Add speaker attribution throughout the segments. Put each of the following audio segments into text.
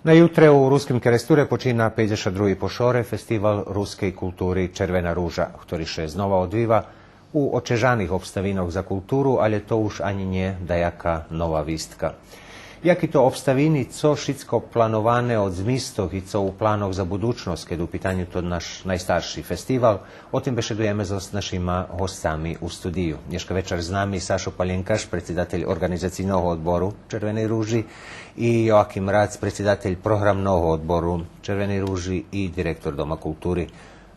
Speaker 1: Na jutre u Ruskim Keresture počína 52. pošore festival ruskej kultúry Červená rúža, ktorý še znova odvíva u očežaných obstavinoch za kultúru, ale to už ani nie dajaká nová výstka. Jaký to obstaviny, co všetko plánované od zmistoch i co u plánoch za budućnost, keď u pitanju to naš najstarší festival, o tim bešedujeme s našima hostami u studiju. Dneška večer s nami Sašo Paljenkaš, predsjedatelj organizacijnog odboru Červenej rúži, i Joakim Rac, predsjedatelj programnog odboru Červenej rúži i direktor Doma kultúry,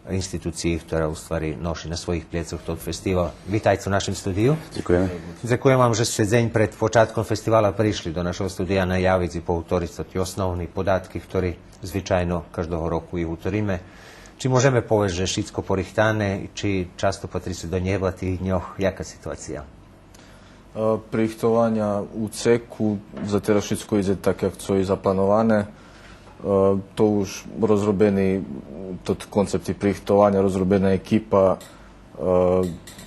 Speaker 1: inštitúcii, ktorá u stvari noši na svojich pljecoch tog festivala. Vítajte u našem studiju.
Speaker 2: Ďakujem.
Speaker 1: Ďakujem vám, že ste deň pred počátkom festivala prišli do našeho studia najaviť i poutoricati osnovní podatky, ktoré zvyčajno každého roku i utoríme. Či môžeme povedať, že všetko porichtané, či často patrí sa do neba tých dňoch, jaká situácia?
Speaker 3: Prihtovanja u ceku, za teraz všetko ide tak, jak co je zaplanowane. To už rozrobeni koncepti prihtovanja, rozrobena ekipa,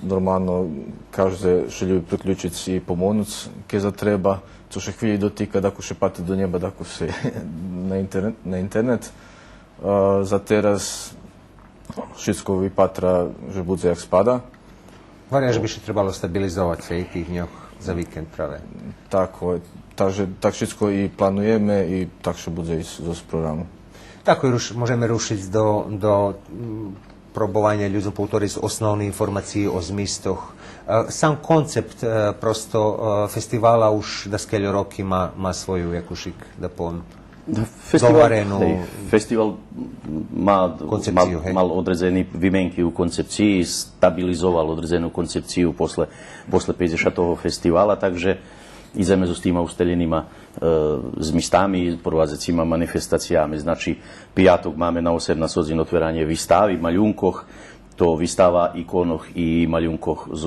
Speaker 3: normalno každe še ljubi priključiti si i pomonuc, ke zatreba, co še hvili dotika, dako še pati do njeba, dako se na internet. Za teraz všetko vypatra, že bude jak spada.
Speaker 1: Varia, že by še trebalo stabilizovať sa i tých dňoch za víkend práve.
Speaker 3: Tako je. Takže tak všetko i plánujeme i tak še bude ísť zo programu.
Speaker 1: Tako môžeme rušiť do probovania ľuďom poutoriť osnovné informácie o zmistoch. Sam koncept prosto festivala už da skeľo roky má svoju jakušik, da poviem, dovarenú
Speaker 2: festival mal određeni vymenky u koncepciji, stabilizoval određenu koncepciju posle 50. festivala, takže ideme so s týma usteljenima zmistami, provazacima manifestacijami. Znači, pijatok máme na 18 hodin otveranje výstavy, maľunkoch, to výstava ikonoch i maľunkoch z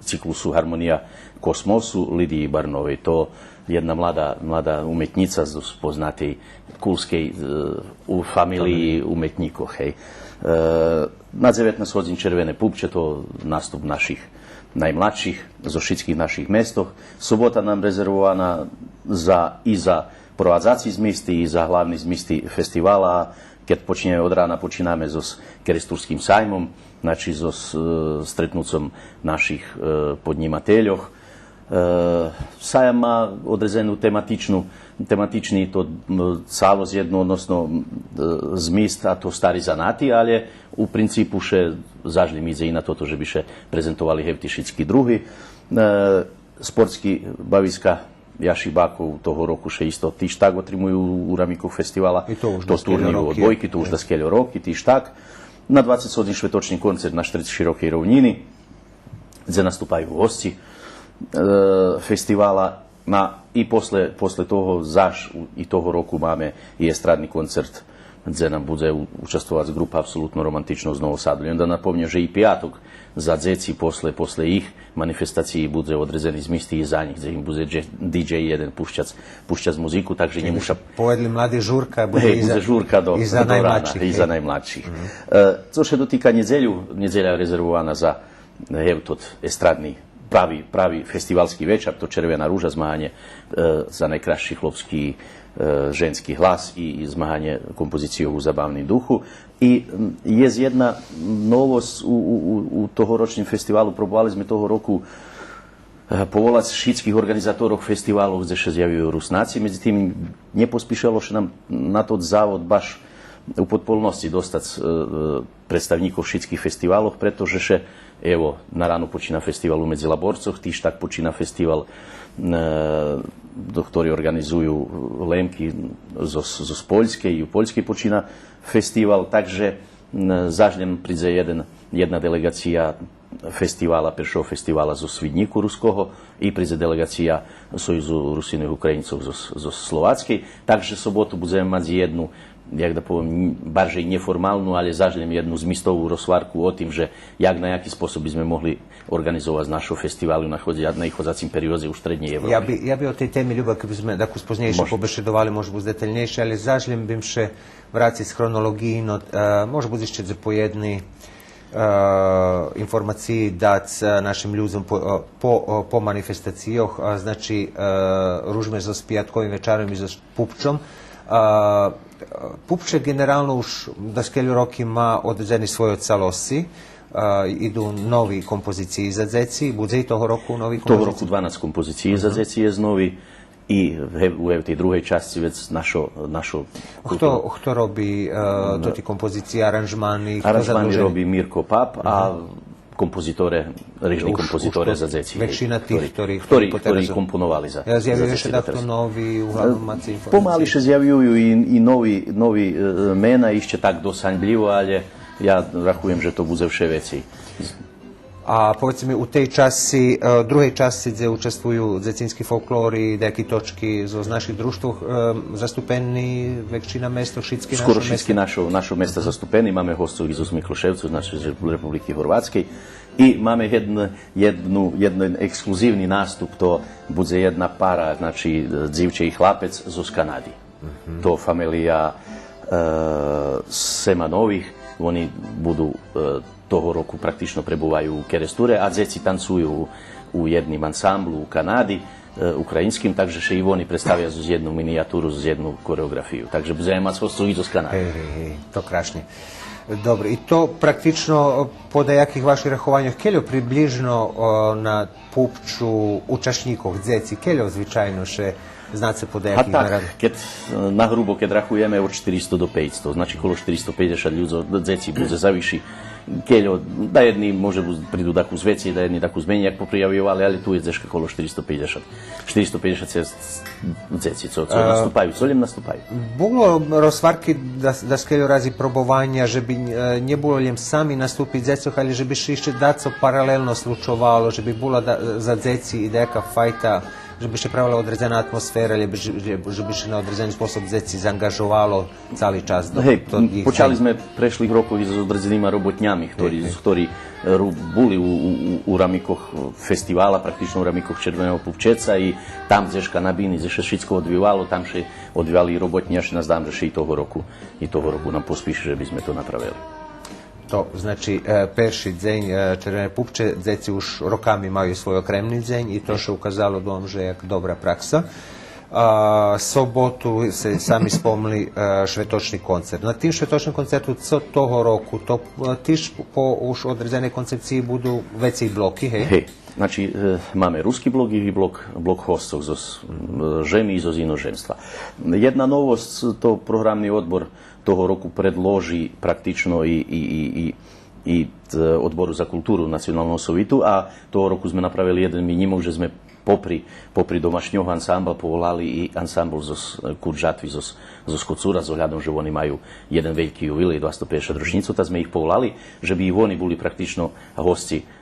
Speaker 2: ciklusu Harmonija kosmosu Lidiji Barnovej. To jedna mladá umetnica z poznatej kulskej familiji umetníkoch. Na 19 hodin Červené pupče, to nastup našich najmladších zo všetkých našich mestoch. Sobota nám rezervovaná i za provázací zmisty, i za hlavní zmisty festivala. Keď počíname od rána, počíname so Keresturským sajmom, znači so stretnúcom našich podnímateľoch. Sajam má odrezenú tematičný to cálosť jedno, odnosno zmist, a to stari zanati, ale u principu še zažlim ide i na toto, že by še prezentovali hevtišickí druhy. Sportský baviska Jaši Bakov toho roku še isto týž tak otrimujú u Ramíkov festivala.
Speaker 1: To
Speaker 2: turniju od dvojky, to už da skeľo roky, týž tak. Na 20 hodin švetočný koncert na širokej rovnini, kde nastúpajú gosti festivala. I posle toho i toho roku máme i estradný koncert, kde nám bude učestvovať grupa Absolutno romantično z Novog Sadu. I onda napomnjem, že i pijatok za dzeci posle ich manifestacji bude odrezený zmisti i za njih, gdje im bude DJ jeden pušćac muziku, takže njemu
Speaker 1: povedli mladí žurka, bude
Speaker 3: i
Speaker 1: za
Speaker 3: najmladších.
Speaker 2: Co še dotika nedjelja je rezervovana za tot estradný pravi festivalski večer, to Červená rúža, zmahanje za najkrajší chlopský ženský hlas i zmahanje kompozicijou u zabavnom duhu. I je jedna novost u tohoročnom festivalu. Probovali sme toho roku povolať šítských organizátorov festivalov, kde še zjavjujú Rusnáci. Međutim, nepospíšalo še nám na to závod baš u podpolnosti dostať predstavníkov šítských festivalov, pretože še evo, na ráno počína festival u Medzilaborcoch, týž tak počína festival, ktorý organizujú Lemky zo Poľskej, i u Poľskej počína festival, takže zaždem príde jedna delegácia festivala, prvšieho festivala zo Svidníku ruského, i príde delegácia Sojuzu Rusiných Ukrajincov zo Slováckej, takže sobotu budeme mať jednu, jak da poviem, barže neformálnu, ale zaždem jednu zmistovú rozvárku o tým, že jak na jaký spôsob by sme mohli organizovať z našho festivalu na najchodzacím perióze u Strednej Európy.
Speaker 1: Ja by o tej témi ľubo, keby sme takú spoznejšie pobešedovali, možno bude detaľnejšie, ale zaždem bym še vrátiť z chronologii, no možno bude ešte po jednej informaciji dať našim ľuďom po manifestacijoh, znači ružme so spijatkovim večarom i so pupčom. Pupče generalno už da skelju roki ma određeni svoj ocalosti, idu novi kompoziciji za dzeci, bude i toho roku novi kompoziciji?
Speaker 2: Toho roku 12 kompoziciji za dzeci je novi i u tej druhej časti već našo
Speaker 1: Kto robi toti kompozicije, aranžmani?
Speaker 2: Aranžmani robi Mirko Pap, a režni kompozitore za dzeci.
Speaker 1: Većina tih,
Speaker 2: ktorí komponovali za
Speaker 1: dzeci. Zjavio
Speaker 2: još
Speaker 1: da to novi, uglavnom maci informacije.
Speaker 2: Pomali še zjavjuju i novi mena, išće tak dosanjbljivo, ali ja rachujem, že to bude vše veci.
Speaker 1: A povedzte mi, u tej časi, druhej časti, gdje učestvuju dzecinski folklori, neki točki z naših društv, zastupeni većina mesta, šitski
Speaker 2: skoro šitski našo mesta zastupeni, máme hostov iz Mikloševcu, znači iz Republike Hrvatske, i máme jedan ekskluzivni nastup, to bude jedna para, znači dzivče i hlapec z Kanadi. To familija Semanovih, oni budu toho roku praktično prebúvajú u Keresture, a dzeci tancujú u jednim ansamblu u Kanadi, ukrajinskim, takže še i oni predstavia z jednu minijaturu, z jednu koreografiju. Takže budeme mať hostov i z Kanady.
Speaker 1: To krašne. Dobro, i to praktično po jakih vaših rachovanjah, keljo približno na Pupču učašnikov dzeci, keljo zvyčajno še znate se po jakih narada?
Speaker 2: Nahrubo, keď rachujeme od 400 do 500, znači kolo 450 ľudí dzeci bude zaviši. Keľo, da jedni može pridu takú z veci, da jedni takú zmeni, jak poprijavljivali, ali tu je dzeška kolo 450. 450 dzeci, co nastupaju, co ljem nastupaju.
Speaker 1: Bilo rozvarki da skeljo razi probovanja, že bi nje bilo ljem sami nastupiti dzecoh, ali že bi še daco paralelno slučovalo, že bi bilo za dzeci i deka fajta, že bi še pravila određena atmosfera, ali že bi še na određeni sposob dzeci zaangažovalo cali čas.
Speaker 2: Počali sme prešlih rokov s određenima robotnjami, ktorí boli u ramikoh festivala, praktično u ramikoh Červeného Pupčeca, i tam dzeška na bini, zdeše všetko odvivalo, tam še odvivali robotnja, še nás dám, že i toho roku nam pospíše, že by sme to napravili.
Speaker 1: To znači perši dzenj Červene Pupče, dzeci už rokami imaju svoj okremni dzenj i to še ukazalo dom, že je dobra praksa. Sobotu se sami spomnili švetočni koncert. Na tim švetočnim koncertu co toho roku, to tiž po už određene koncepciji budu veći bloki, hej?
Speaker 2: Hej, znači máme ruski blok i blok hostov zo žemi i zo inozemstva. Jedna novost, to programni odbor toho roku predloži praktično i odboru za kulturu Nacionalnom sovitu, a toho roku sme napravili jeden minimum, že sme popri domašnjog ansambla povolali i ansambl Kurt Žatvi zo Skocura, z ohľadom, že oni majú jeden veľký jubilej, 250 ročnicu, tak sme ich povolali, že by i oni boli praktično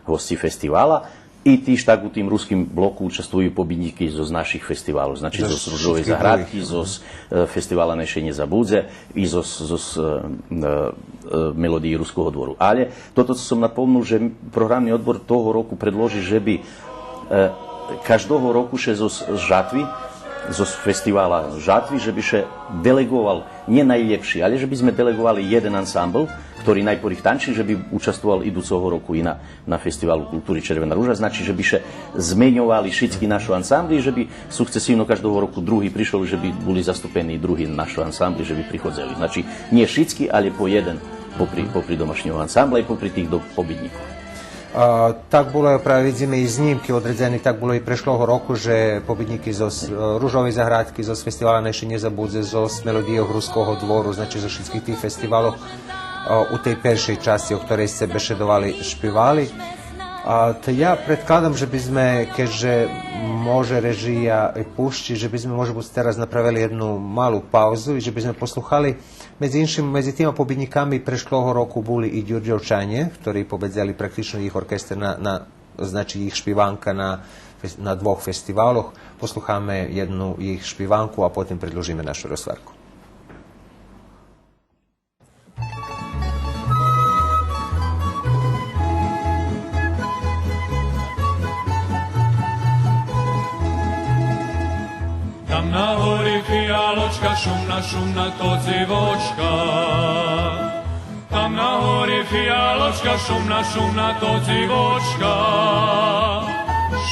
Speaker 2: hosti festivala. I tiž tak u tim ruskim bloku učestvuju pobjedniki z naših festivalov, znači z Ružovej zahradki, z festivala Nešenje za budze i z melodiji Ruskog dvoru. Ali toto som napomnul, že programni odbor toho roku predloži, že by každého roku še zo Žatvi, zo festivala Žatvi, že by še delegoval, nie najlepší, ale že by sme delegovali jeden ansambl, ktorý najporých tančí, že by účastvoval idúceho roku i na Festivalu kultúry Červená rúža. Znači, že by še zmeňovali všetky naše ansambly, že by sukcesívno každého roku druhý prišiel, že by boli zastúpení druhý naše ansambly, že by prichodzeli. Znači, nie všetky, ale po jeden popri domašnjeg ansambla i popri tých pobjedníkov.
Speaker 1: Tak bilo je, pravi vidíme i znimki određeni, tak bilo i prešloho roku, že pobjedniki z Ružovej zahradki, z festivala Nešenje za budze, z melodije Ruskog dvoru, znači za všetkých tých festivalov u tej peršej časti, o ktorej ste bešedovali, špivali. Te ja predkladam, že by sme, keďže može režija i pušći, že by sme možda teraz napravili jednu malu pauzu i že by sme posluchali među tima pobjednikami prešloho roku boli i Đurđevčanje, ktorí pobedzali praktično ich orkester znači ich špivanka na dvoch festivaloch. Posluchame jednu ich špivanku, a potom predložíme našu rozvarku.
Speaker 4: Tam na hori fijaločka, šumna to dzivočka. Tam na hori fijaločka, šumna to dzivočka.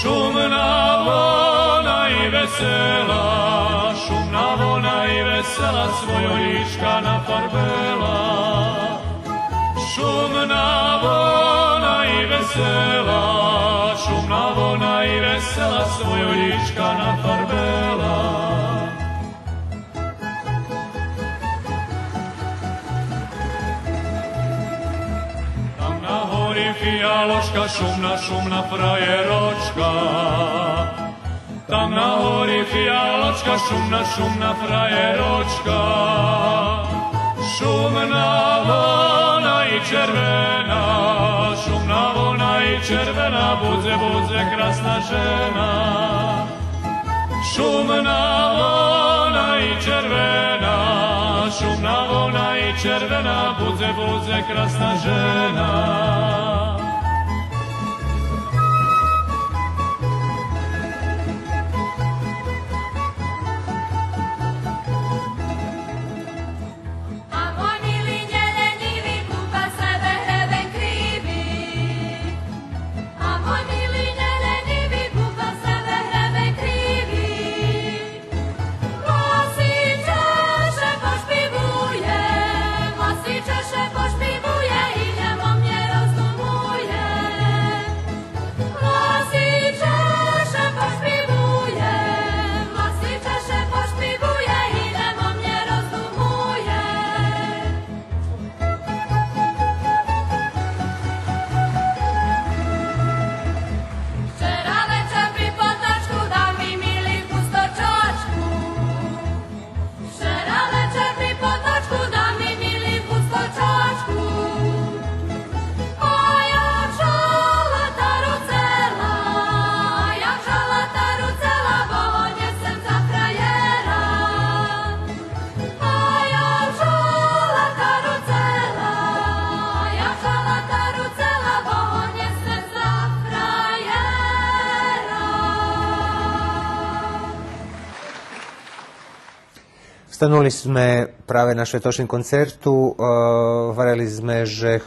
Speaker 4: Šumna, vona i vesela, šumna vona i vesela, svojolička nafarbela. Šumna vona i vesela, šumna vona i vesela, svojolička nafarbela. Tam na hori fijaloška, šumna, šumna frajeročka. Tam na hori fijaločka, šumna, šumna frajeročka. Šumna vona i červena, šumna vona i červena, budze, budze, krasna žena. Šumna vona i červena, šumna vona i červena, budze, budze, krasna žena.
Speaker 1: Stanuli sme práve na Švetočnom koncertu, hovorili sme, že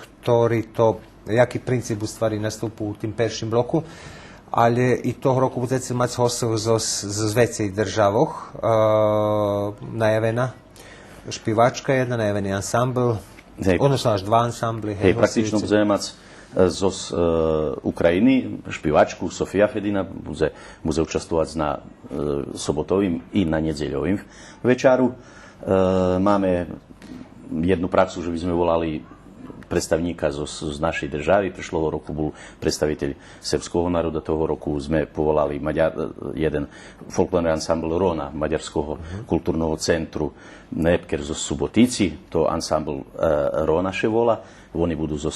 Speaker 1: jaký princíp u stvari nastupu u tim perším bloku, ali i toho roku budete mať hostov z vecej državoh, najavena špivačka jedna, najavený ansambl, odnosno až dva ansambly.
Speaker 2: Hej, praktično budeme mať zo Ukrajiny špivačku Sofia Fedina, bude učestvovať na sobotovým i na nedeľovým večeru. Máme jednu praxu, že by sme volali predstavníka z našej državy. Prešlého roku bol predstaviteľ srbského národa, toho roku sme povolali jeden folklórny ansambl Rona, Maďarského kultúrneho centru Nepker zo Subotici, to ansambl Rona še vola. Oni budú so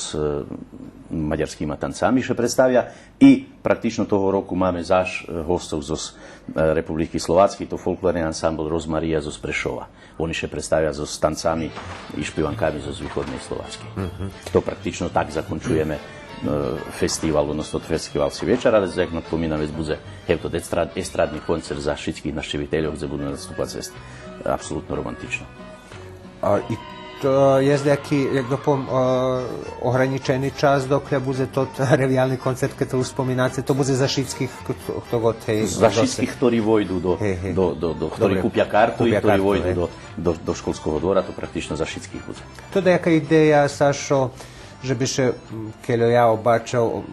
Speaker 2: maďarskými tancami, že predstavia. I praktično toho roku máme záš hostov zo Republiky Slovácky, to folklórny ansambl Rozmaria zo Prešova. Oni še predstavia so tancami i špivankami zo východnej Slovácky. To praktično tak zakončujeme festival, odnosno festivalski večer, ale jak napomínam, već bude to estradni koncert za všetkých našiviteľov, kde budú nastúpať cest. Absolutno romantično.
Speaker 1: Je jaký ohraničený čas, dokle bude to revijalni koncert, keď to už spomínate, to bude za všetkých, kto god, hej?
Speaker 2: Za všetkých, ktorí vojdu ktorí kúpia kartu i ktorí vojdu do školského dvora, to praktično za všetkých bude.
Speaker 1: To je jaká ideja, Sašo, že by še, keľo ja obačal,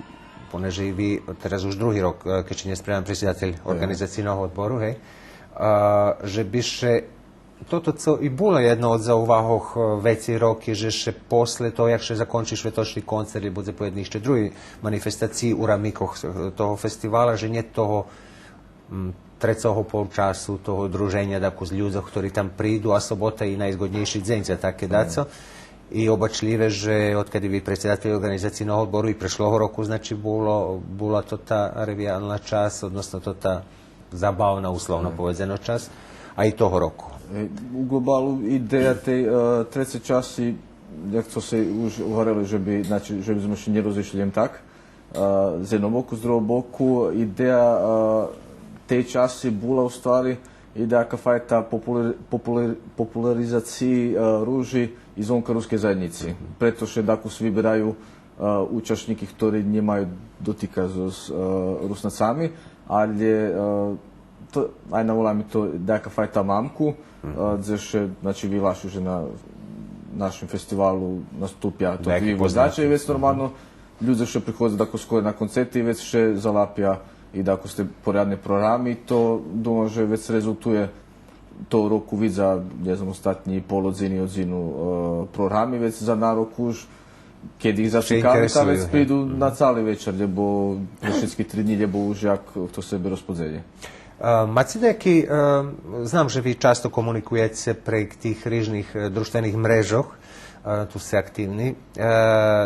Speaker 1: poneže i vi, teraz už druhý rok, keď nie spremám predsjedatelj organizacijného odboru, hej, že by še toto co i bilo jedno od zauvahoh veci roky, že še posle to, jak še zakonči Švetočni koncert i bude po jednih še drugi manifestaciji u ramikoh toho festivala, že nie toho trecoho polčasu, toho druženja s ľuďoch, ktorí tam prídu, a sobota je najzgodnejší deň za také daco. I obačljive, že odkedy vi predsjedatelj organizacijnog odboru i prešloho roku, znači bula to ta revijalna čas, odnosno to ta zabavna, uslovno povedeno čas, a i toho roku.
Speaker 3: U globalu ideja tej trece časi, jak to se už govorili, že by sme še nerozlišili jen tak, z jednom boku, z druhom boku, ideja tej časi bula u stvari ideja kafajta popularizaciji ruži izvonka ruske zajednici. Preto še daku svi vyberajú účastníky, ktorí nemajú dotyka s Rusnacami, ale aj navoláme to nejaká fajta mamku, kde še, znači, vylašu, že na našem festivalu nastupia to vývozače i već normalno ljudi še priходят da skoro na koncerti i već še zalapja i da ako ste porядni programi, to думам, že već rezultuje to roku vid za, ne znam, ostatnji polodzini odzinu programi, već za narok už kad ih začekali, ta već pridu na cali večer, lebo všetky 3 dni, lebo už jak to sebe rozpodzelje.
Speaker 1: Máte nejaký, znam, že vy často komunikujete pre tých rýžnych društvených mrežoch, tu ste aktívni.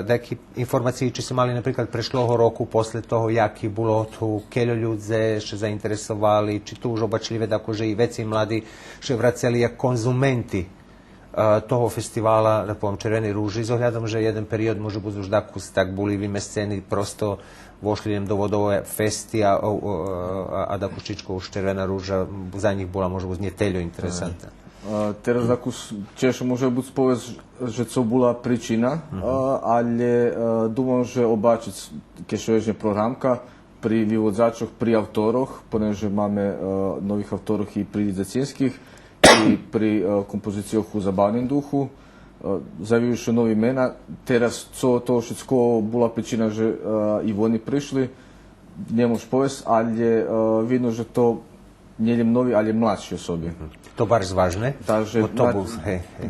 Speaker 1: Nejaké informácie, či ste mali napríklad prešlého roku, posle toho, jaký bolo tu, keľo ľudze še zainteresovali, či tu už obačlivé, akože i veci mladí še vraceli jak konzumenti toho festivala, da poviem, Červenej rúži, s ohľadom, že jeden period môže byť už tak boli vymestení prosto vošli do vodové festi a da kušičko už Červená rúža za nich bola možno neteľo interesantná.
Speaker 3: Teraz ako češa môže byť spovedz, že co bola príčina, ale думам, že obačiť, keď je programka pri vývodzačoch, pri autoroch, ponieważ máme nových autoroch i pri decinských, i pri kompozícioch u zabavnom duchu. Zaviju še novi imena. Teraz to všetko bola príčina, že i oni prišli. Nemôž povesť, ale vidno, že to nie je novi, ale mladší osobi.
Speaker 1: To bar zvažné?
Speaker 3: Takže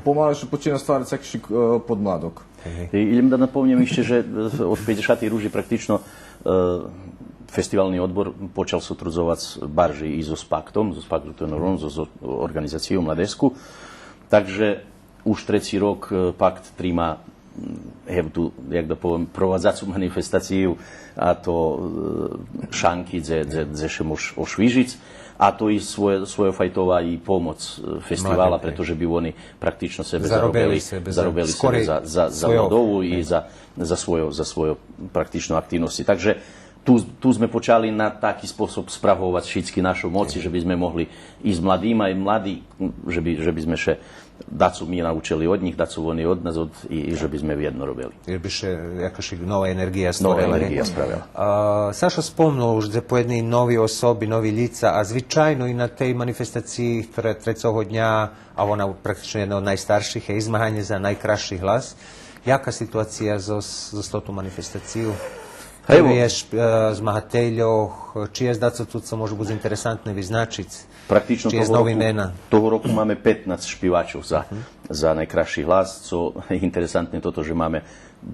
Speaker 3: pomalu še počína stvarať taký podmladok.
Speaker 2: Idem da napomnem ešte, že od 50. rúži praktično festivalný odbor počal sa utrudzovať barži i so Spaktom, to je normalno, so organizáciou Mladesku. Takže už tretí rok Pakt tríma tu, jak da poviem, provádzacú manifestáciu, a to šanky, kde še môž ošvížiť, a to i svoje fajtová i pomoc festivala, pretože by oni praktično sebe zarobili sebe za mladovú i za svoje praktično aktivnosti. Takže tu sme počali na taký spôsob spravovať všetky našu moci, že by sme mohli i s mladými, aj mladí, že by sme še dacu mi naučili od njih, dacu oni od nas, i že by sme jedno robili.
Speaker 1: Jer bi še jakoši nova energija stvorila.
Speaker 2: Nova energija spravila.
Speaker 1: Saša spomnul už, da po jednej novi osobi, novi lica, a zvyčajno i na tej manifestaciji trecoho dňa, a ona praktično jedna od najstarších, je izmahanje za najkrašší hlas. Jaka situacija za tu manifestaciju? Prvi je zmahateljoh, čije zdaco tu sa može biti interesantne vyznačiť?
Speaker 2: Praktično toho roku máme 15 špivačov za najkrajší hlas, co je interesantné toto, že máme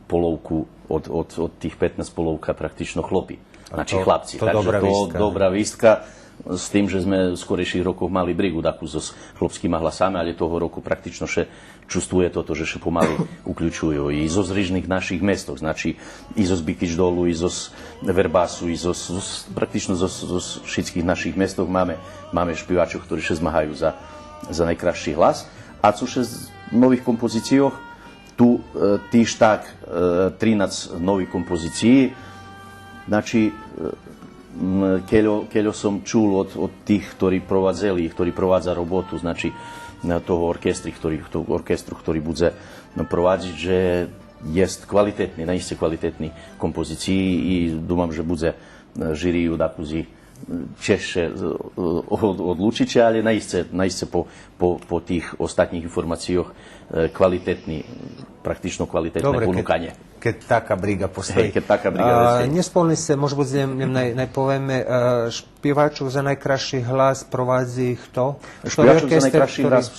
Speaker 2: polovku od tých 15 polovka praktično chlopi, znači chlapci. Takže to dobrá výstka, s tým, že sme v skorejších rokoch mali brigu takú so chlopskými hlasami, ale toho roku praktično še čustuje toto, že še pomaly uključujú i zo zrižných našich mestoch, znači i zo Zbikić dolu, i zo Verbasu, i praktično zo všetkých našich mestoch máme špivačov, ktorí še zmahajú za najkrajší hlas. A co še z nových kompozícijoch, tu týž tak 13 nových kompozícií, znači keľo som čul od tých, ktorí provádza robotu, znači toho orkestru, ktorý bude provádziť, že je kvalitetný, naiste kvalitetný kompozícii i dúmam, že bude žiriju dakúzi češće odlučiće, ali naiste po tih ostatnjih informacijoh kvalitetni, praktično kvalitetne ponukanje.
Speaker 1: Keď taká briga postojí. Nespomni se, možda budem najpoveme, špievačov za najkrajší hlas provádzi kto?
Speaker 2: Špievačov za najkrajší hlas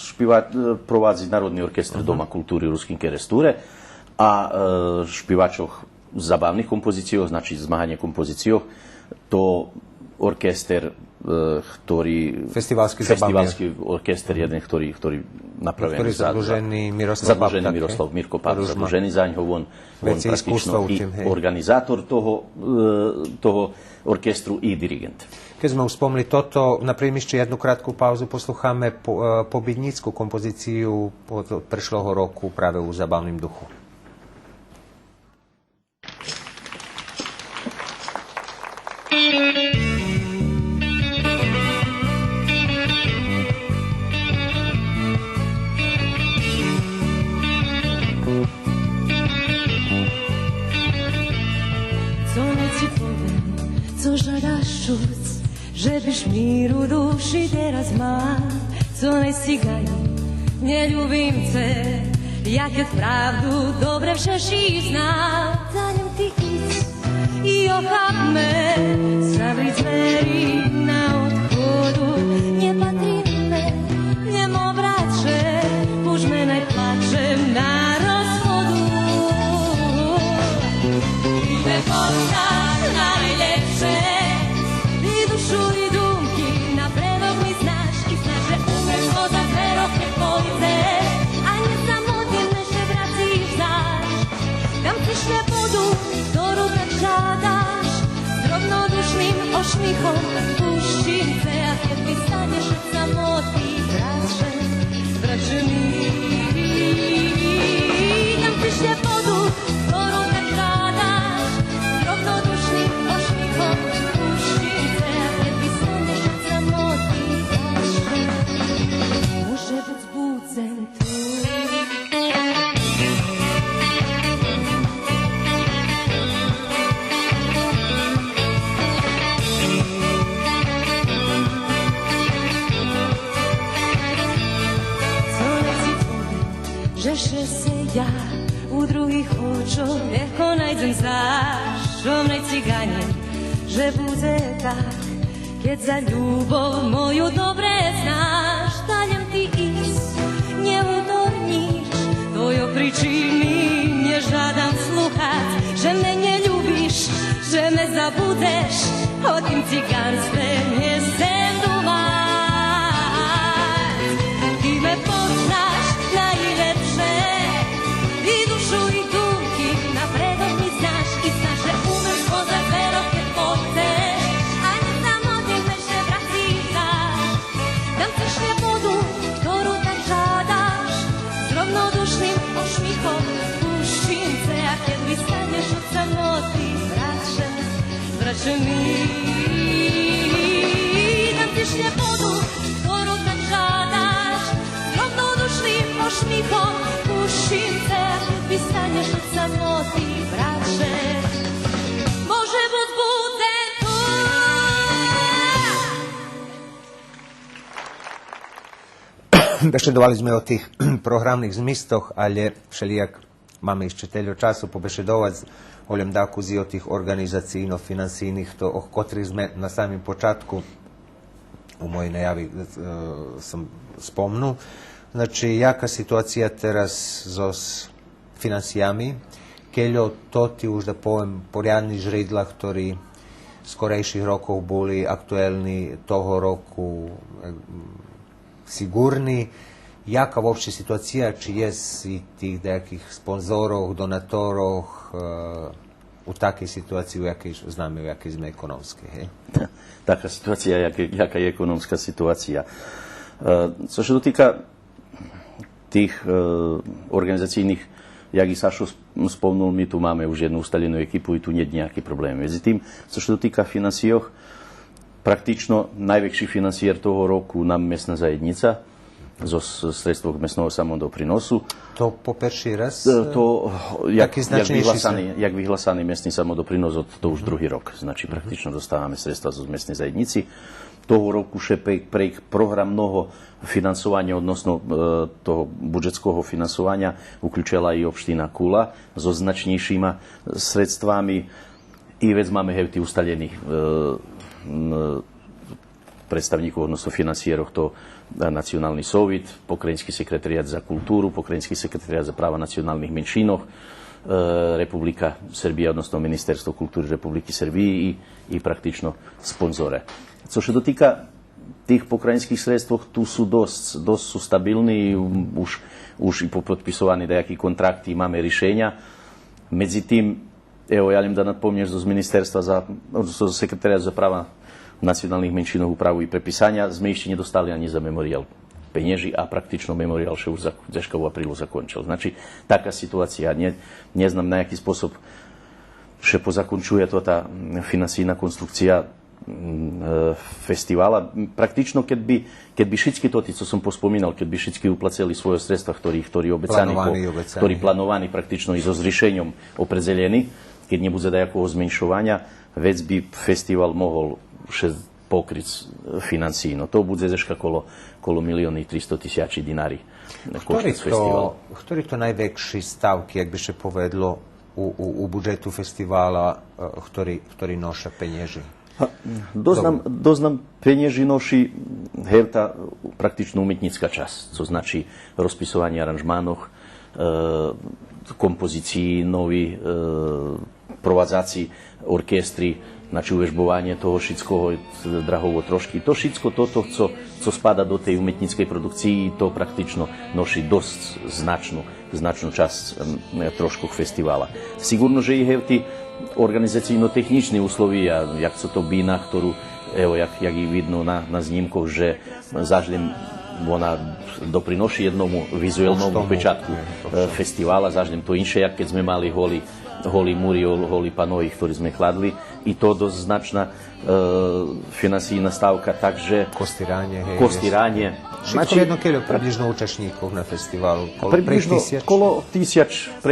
Speaker 2: provádzi Narodný orkestr Doma kultúry Ruskin Keresture a špievačov zabavných kompozícijoh, znači zmahanie kompozícijoh, to orkester, ktorý...
Speaker 1: Festivalský
Speaker 2: orkester, jeden, ktorý napravený
Speaker 1: ktorý zadlužený
Speaker 2: Miroslav Mirko Pap, zadlužený za ňo, on praktično i organizátor toho orkestru i dirigent.
Speaker 1: Keď sme už spomli toto, naprijem ešte jednu krátku pauzu, poslucháme pobednícku kompozíciu od prešlého roku práve u Zabavným duchu.
Speaker 5: Žebiš mir u duši teraz má, co ne cigaji, nie ljubimce, ja kad pravdu dobre všeši znam. Daljem ti is i ohab me, sabri zveri na odchodu, nie patri me, njemo braće, už me ne plačem na rozchodu. Ti me poznaš najlepše, i dušu i dumky, na predok mi znaš, i znaš, že umeš za dve roke police, a nie samotne že vraciš zaš. Dam ti šljepodu, ktorú tak žádáš, s rovnodušným ošmichom puštím se, a keď ty staneš od samoty, brače mi. Dam ti šljepodu, ktorú tak žádáš, s rovnodušným ošmichom puštím se, a keď ty staneš od samoty, brače, môže byť zbúdzen tvoj. Že se ja u druhých očov ľahko najdem záš, čo mne cigane, že bude tak, keď za ľubov moju dobre znáš. Daljem ti ísť, neútorníš, tvojo príčiny nežádam slúchať, že mne neľúbíš, že me zabudeš, o tým cigánstve nechcem dúmať. Ty me poznáš najlepšie, i dušu i dumky, napredok mi znáš, i znaš, že umeš pozrieť zero, keď pochceš, ani samotne že vracíš záš. Dam ti šljepodu, ktorú tak žádáš, s rovnodušným ošmichom puštím se, a keď vystaneš od samoty, brače mi. Dam ti šljepodu, ktorú tak žádáš, s rovnodušným ošmichom puštím se, a keď vystaneš od samoty, brače, môže byť zbúdzen tvoj.
Speaker 1: Bešedovali sme o tých programných zmistoch, ale všelijak máme ešte teľo času pobešedovať voľem dakúzi o tých organizacíno-finansijných, to, o ktorých sme na samým počátku u mojej najavi som spomnul. Znači, jaka situacija teraz s finansijami, keľo to ti už da povem porjadni žridla, ktorí skorejších rokov boli aktuelni toho roku sigurni. Jaka uopće situacija, či je i tih nekih sponzorov, donatorov u takej situaciji, u jakej znamo, u jakej sme ekonomske?
Speaker 2: Taká situácia, jaká je ekonomská situácia. Co sa dotýka tých organizačných, jak i Sašo spomnul, my tu máme už jednu ustalenú ekipu i tu nie je nejaký problém. Medzi tým, co sa dotýka financijoch, praktično najväčší financier toho roku nám miestna zajednica zo sredstvom miestneho samodoprinosu.
Speaker 1: To po perší raz?
Speaker 2: To, jak vyhlasaný miestny samodoprinos, to už druhý rok. Znači, praktično dostávame sredstva zo miestnej zajednici. Toho roku še pre programného financovania, odnosno toho budžetského financovania, uključila i opština Kula so značnejšíma sredstvami. I vec máme hevti ustaljeni predstavníkov, odnosno financierov, to Nacionálny sovjet, Pokrajinský sekretariat za kultúru, Pokrajinský sekretariat za práva nacionálnych menšínoch, Republika Srbija, odnosno Ministerstvo kultúry Republiky Srbiji i praktično sponzore. Co se dotýka tých pokrajinských sredstv, tu sú dosť sú stabilní, už i popodpisovaní nejakí kontrakty, máme riešenia. Medzi tým, ja len da nadpomneš zo ministerstva zo sekretariat za práva nacionálnych menšinov, úpravu i prepisania, sme ešte nedostali ani za memoriál penieži a praktično memoriál še už ťažko v aprílu zakončil. Znači, taká situácia. Neznám na jaký spôsob še pozakončuje to tá finansijná konstrukcia festivala. Praktično, keď by všetky to, co som pospomínal, keď by všetky uplaceli svoje sredstva, ktorí plánovaní praktično i so zriešením opredzelený, keď nebude dajakého zmenšovania, vec by festival mohol pokryť financíno. To bude zeška kolo 1,3 000 dinari.
Speaker 1: Ktorý to najväčší stavky, jak by še povedlo, u budžetu festivala, ktorý noša penježi?
Speaker 2: Doznam penježi noši herta praktično umetnická časť, co znači rozpisovanie aranžmánoch, kompozícií novi, provádzací orkestri, znači uvežbovanie toho všetkoho drahovo trošky. To všetko toto, co spada do tej umetnickej produkcii, to praktično noši dosť značnú časť trošku festivala. Sigurno, že i hevti organizacijno-tehnični uslovija, jak co to bina, ktorú, evo, jak i vidno na znímkoch, že zažljem ona doprinoši jednomu vizuálnому pečatku festivala, zažljem to inše, jak keď sme mali holi muriol, holi panoji, ktorí sme kladli. I to dosť značná finansijna stavka, takže... Kostiranje.
Speaker 1: Znači, jedno keljo približno učešníkov na festivalu?
Speaker 2: Približno kolo 1000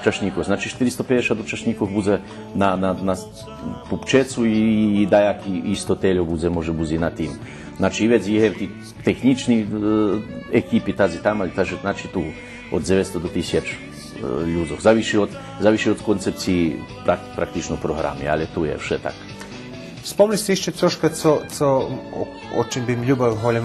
Speaker 2: učešníkov. Znači, 450 učešníkov bude na pupčecu i dajaki isto teljo može buzi na tim. Znači, već je tehnični ekipi tazi tamo, znači tu od 900 do 1000 ľudí. Závisí od koncepcії praktično programy, ale tu je vše tak.
Speaker 1: Spomnili ste ešte troška, o čem bi ljubav voljem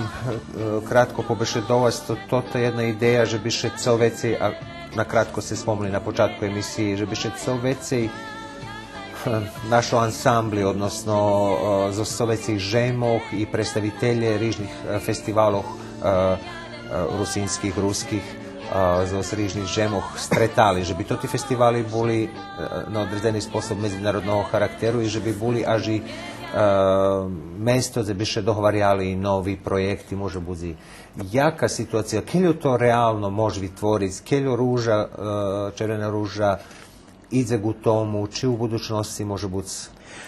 Speaker 1: kratko pobešedovati, to je jedna ideja, že bi še cel vecej, a nakratko ste spomnili na počatku emisiji, že bi še cel vecej našo ansambli, odnosno zo vecej žemoh i predstavitelje rižnih festivalov rusinskih, ruskih, zo rižnih žemoh stretali, že bi to ti festivali boli na određeni sposob međunarodnog charakteru i že bi boli aži mesto gdje bi še dohvarjali novi projekti, može buzi jaka situacija, keljo to realno može vytvoriť, keljo ruža, červena ruža ide u tomu, či u budućnosti može buť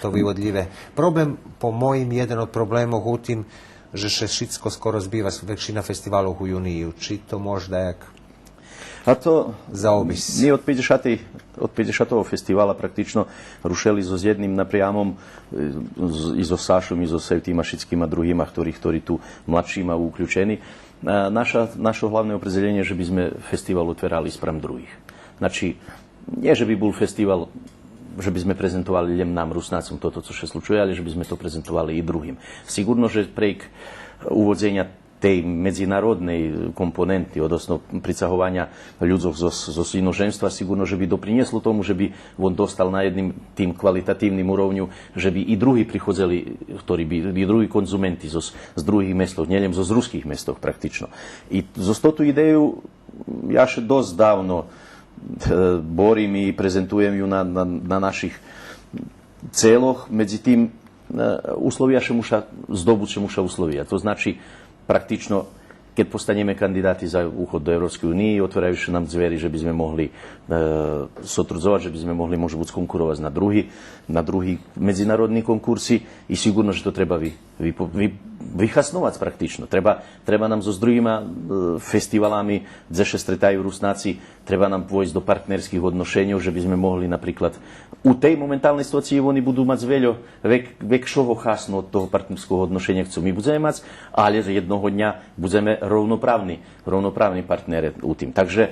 Speaker 1: to vyvodljive. Problem, po mojim, jedan od problemov u tim, že še všetko skoro zbiva väčšina festivalov u juniju, či to možda jak
Speaker 2: A to
Speaker 1: zaobis.
Speaker 2: Mi od 50. festivala praktično rušeli so s jedným napriamom i so Sašom, i so svima všetkýma druhýma, ktorí tu mladšíma uključeni. Naše hlavné opredeljenje je, že by sme festival otverali spram druhých. Znači, nie, že by bol festival, že by sme prezentovali len nám, Rusnácom, toto, co še slučuje, ale že by sme to prezentovali i druhým. Sigurno, že prejk uvodzenia tej medzinárodnej komponenty, odnosno pricahovania ľudí zo inozemstva, sigurno, že by doprinieslo tomu, že by on dostal na jedným tým kvalitatívnym úrovňu, že by i druhí prichodzeli, i druhí konzumenti z druhých mestov, nielen z ruských mestov praktično. I zo tú ideju ja še dosť dávno borím i prezentujem ju na našich celoch, medzi tým uslovia še muša zdobuť, še muša uslovia. To znači praktično, keď postaneme kandidáti za úchod do Európskej únie, otvárajú nám dvere, že by sme mohli sotrudzovať, že by sme mohli možno buď konkurovať na druhý medzinárodní konkursy i sigurno, že to treba vychasnovať praktično. Treba nám so s druhýma festivalami, kde sa stretajú Rusnáci, treba nám pôjsť do partnerských odnošení, že by sme mohli napríklad u tej momentálnej situácii oni budú mať zveľo väčšieho chasno od toho partnerského odnošenia, čo my budeme mať, ale že jednoho dňa budeme rovnoprávni partneri u tým. Takže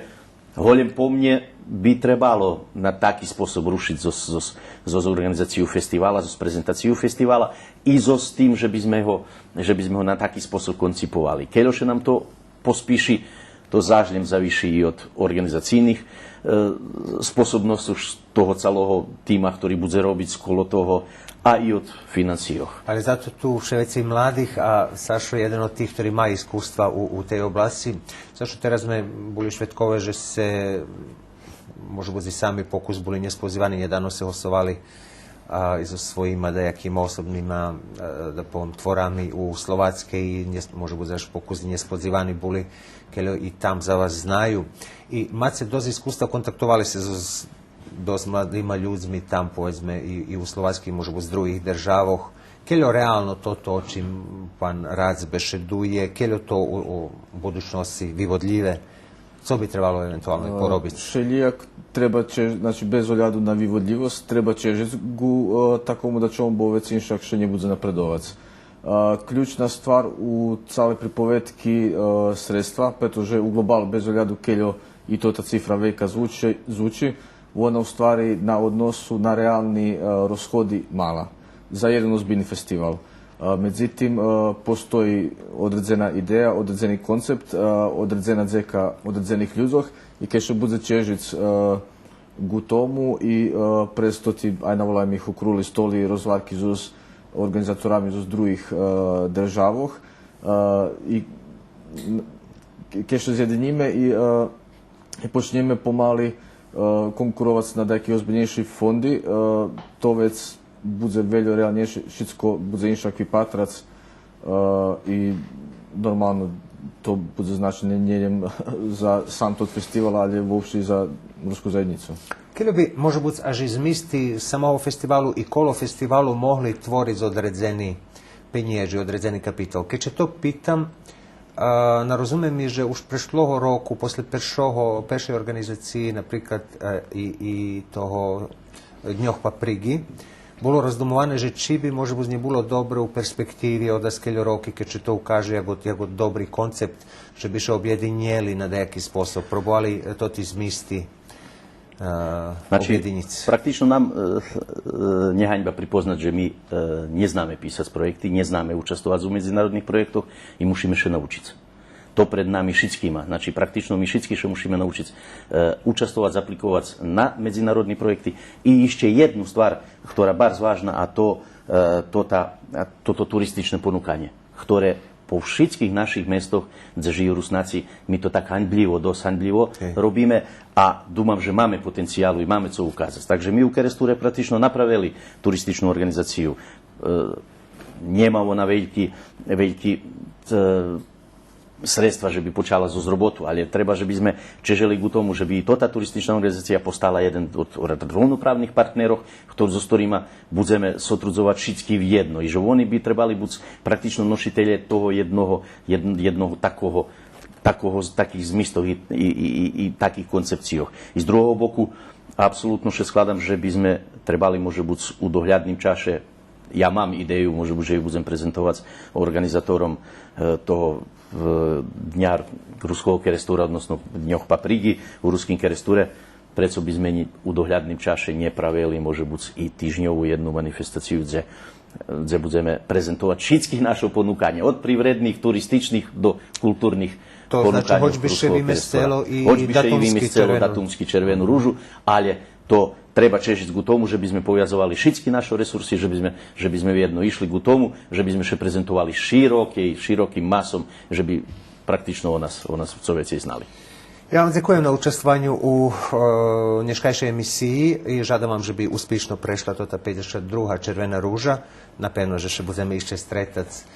Speaker 2: holem po mne by trebalo na taký spôsob rušiť zo organizáciu festivala, zo prezentáciu festivala i s tým, že by sme ho na taký spôsob koncipovali. Keďže nám to pospíši, to zážlem zavýši i od organizacijných sposobnosti už toho celého týma, ktorý bude robiť skolo toho, a i od financijoh.
Speaker 1: Ali zato tu še vecej mladih, a Sašo je jedan od tih, ktorí má iskustva u tej oblasti. Sašo, teraz sme boli švedkové, že se, možno buzi sami pokus boli nespozivani, nedávno se hostovali i so svojima dajakima osobnima da poviem, tvorami u Slovackej, možno buzi až pokus nespozivani boli, keľo i tam za vas znaju. I máte dosť iskustva, kontaktovali se s dosť mladýma ľuďmi tam, povedzme, i u Slovackej, možno z druhých državoh. Keľo reálno toto, o čím pán Rác bešeduje, keľo to u budućnosti vyvodljive, co bi trebalo eventualno porobiti?
Speaker 3: Šelijak treba će, znači bez oljadu na vyvodljivost, treba će gu takomu da će on bo već inšak še ne bude napredovac. Ključna stvar u cale pripovedki sredstva, pretože u globalu bez ohľadu keľo i to ta cifra veka zvuči, ona u stvari na odnosu na realni rozhodi mala za jedan ozbiljni festival. Međutim, postoji određena ideja, određeni koncept, određena dzeka određenih ľudzoch i keď bude čežic gu tomu i prestoti, aj navolajme ih okruli stoli, rozvarki zuz organizatorami z druhých državoch i keď sa zjediníme i počneme pomaly konkurovať na taký ozbiljnejší fondy, to vec bude veľmi realnejšie, všetko bude inšakvi patrac i normalno to bude značne nejem za sam tog festivala, ali uopšte i za rusku zajednicu.
Speaker 1: Kje bi, može biti, až i zmisti samого festivalu i kolo festivalu mogli tvoriti odredzeni penježi, odredzeni kapital? Keď će to pitam, narozumem mi, že už prešloho roku, posle peršej organizaciji, napríklad i toho Dňoh Paprigi, bolo razdomovane, že či bi može biti bilo dobro u perspektivi od askeljo roki, keď će to ukaže jako dobri koncept, že bi še objedinjeli na neki sposob, probovali to ti zmisti objedinic.
Speaker 2: Praktično nám nehaňba pripoznať, že my neznáme písať projekty, neznáme účastovať v medzinárodných projektoch i musíme še naučiť. To pred nami všetkýma. Znači, praktično my všetky še musíme naučiť účastovať, zaplikovať na medzinárodní projekty. I ešte jednu stvar, ktorá bar zvážna, a toto turističné ponúkanie, ktoré po všetkých našich mestoch, kde žijú Rusnáci, my to tak hanblivo, dosť hanblivo robíme a dúmam, že máme potenciálu i máme co ukázať. Takže my u Kerestúre praktično napravili turističnú organizáciu. Nemá ona veľký sredstva, že by počala zo zrobotu, ale treba, že by sme čeželi k tomu, že by tá turističná organizácia postala jeden od voľnoprávnych partnerov, so ktorými budeme sotrudzovať všetky v jedno. I že oni by trebali buď praktično nositeľe toho jednoho takých zmystov i takých koncepcijoch. I z druhého boku, absolútno še skladám, že by sme trebali môže buď u dohľadným čaše, ja mám ideju, môže buď, že ju budem prezentovať organizátorom toho Dňa ruského Kerestúra, odnosno Dňoch Paprigy u ruským Kerestúre, preco by sme u dohľadným čaše nepravili, môže buď i týždňovú jednu manifestáciu, kde budeme prezentovať všetkých našho ponúkania, od privredných, turističných do kultúrnych ponúkania. To znači, hoď by še vymestelo i datumský červenú rúžu, ale to treba češiť ku tomu, že by sme poviazovali všetky naše resursy, že by sme jedno išli ku tomu, že by sme še prezentovali širokým masom, že by praktično o nás co vecej znali.
Speaker 1: Ja vam ďakujem na učestvovanju u nješkajšej emisiji i žadam vam, že bi uspješno prešla ta 52. Červena rúža. Napevno, že še budeme ešte stretať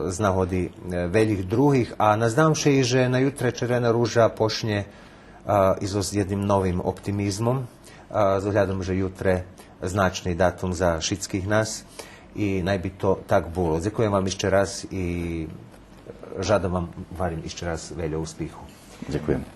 Speaker 1: z nahody veľkých druhých. A nazdám še i, že na jutre Červena rúža počne i s jedným novým optimizmom, s ohľadom, že jutre značný datum za všetkých nás i naj by to tak bolo. Ďakujem vám ešte raz i žadam vám, varím ešte raz veľa úspěchu.
Speaker 2: Ďakujem.